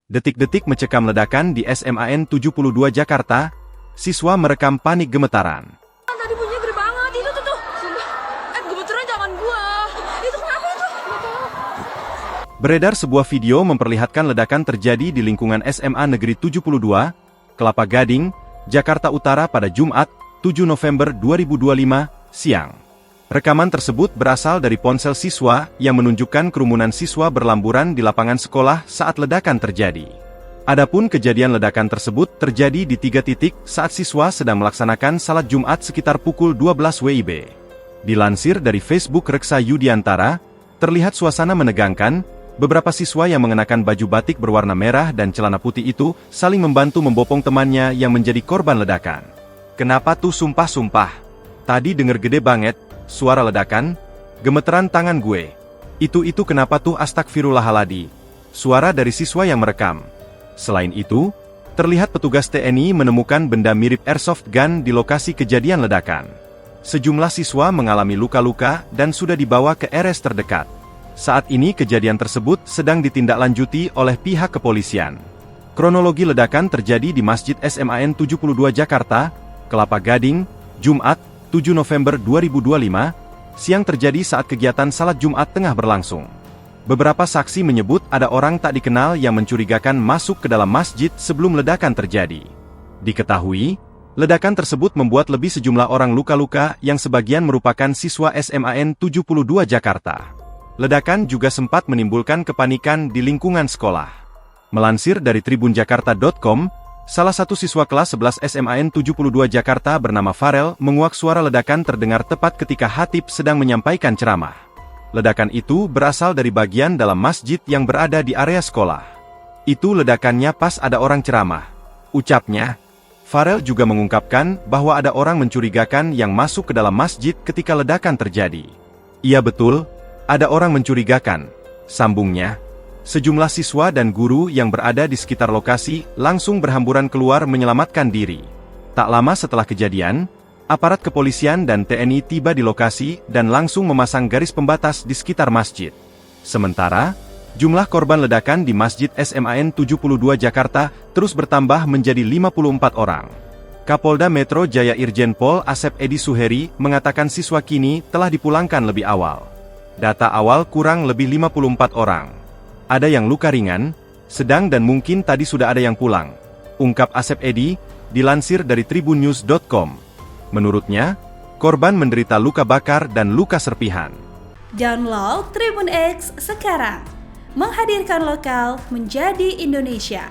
Detik-detik mencekam ledakan di SMAN 72 Jakarta, siswa merekam panik gemetaran. Tadi bunyinya gede banget, itu tuh. Sumpah, gemeternya jangan gua. Itu kenapa itu? Nggak tahu. Beredar sebuah video memperlihatkan ledakan terjadi di lingkungan SMA Negeri 72, Kelapa Gading, Jakarta Utara pada Jumat, 7 November 2025, siang. Rekaman tersebut berasal dari ponsel siswa yang menunjukkan kerumunan siswa berlamburan di lapangan sekolah saat ledakan terjadi. Adapun kejadian ledakan tersebut terjadi di 3 titik saat siswa sedang melaksanakan salat Jumat sekitar pukul 12 WIB. Dilansir dari Facebook Reksa Yudiantara, terlihat suasana menegangkan, beberapa siswa yang mengenakan baju batik berwarna merah dan celana putih itu saling membantu membopong temannya yang menjadi korban ledakan. Kenapa tuh sumpah-sumpah? Tadi denger gede banget, suara ledakan, gemeteran tangan gue. Itu kenapa tuh astagfirullahaladzim? Suara dari siswa yang merekam. Selain itu, terlihat petugas TNI menemukan benda mirip airsoft gun di lokasi kejadian ledakan. Sejumlah siswa mengalami luka-luka dan sudah dibawa ke RS terdekat. Saat ini kejadian tersebut sedang ditindaklanjuti oleh pihak kepolisian. Kronologi ledakan terjadi di Masjid SMAN 72 Jakarta, Kelapa Gading, Jumat, 7 November 2025, siang terjadi saat kegiatan salat Jumat tengah berlangsung. Beberapa saksi menyebut ada orang tak dikenal yang mencurigakan masuk ke dalam masjid sebelum ledakan terjadi. Diketahui, ledakan tersebut membuat lebih sejumlah orang luka-luka yang sebagian merupakan siswa SMAN 72 Jakarta. Ledakan juga sempat menimbulkan kepanikan di lingkungan sekolah. Melansir dari tribunjakarta.com, salah satu siswa kelas 11 SMAN 72 Jakarta bernama Farel menguak suara ledakan terdengar tepat ketika khatib sedang menyampaikan ceramah. Ledakan itu berasal dari bagian dalam masjid yang berada di area sekolah. Itu ledakannya pas ada orang ceramah, ucapnya. Farel juga mengungkapkan bahwa ada orang mencurigakan yang masuk ke dalam masjid ketika ledakan terjadi. Iya betul, ada orang mencurigakan, sambungnya. Sejumlah siswa dan guru yang berada di sekitar lokasi langsung berhamburan keluar menyelamatkan diri. Tak lama setelah kejadian, aparat kepolisian dan TNI tiba di lokasi dan langsung memasang garis pembatas di sekitar masjid. Sementara, jumlah korban ledakan di Masjid SMAN 72 Jakarta terus bertambah menjadi 54 orang. Kapolda Metro Jaya Irjen Pol Asep Edi Suheri mengatakan siswa kini telah dipulangkan lebih awal. Data awal kurang lebih 54 orang. Ada yang luka ringan, sedang dan mungkin tadi sudah ada yang pulang, ungkap Asep Edi, dilansir dari tribunnews.com. Menurutnya, korban menderita luka bakar dan luka serpihan. Download Tribun X sekarang, menghadirkan lokal menjadi Indonesia.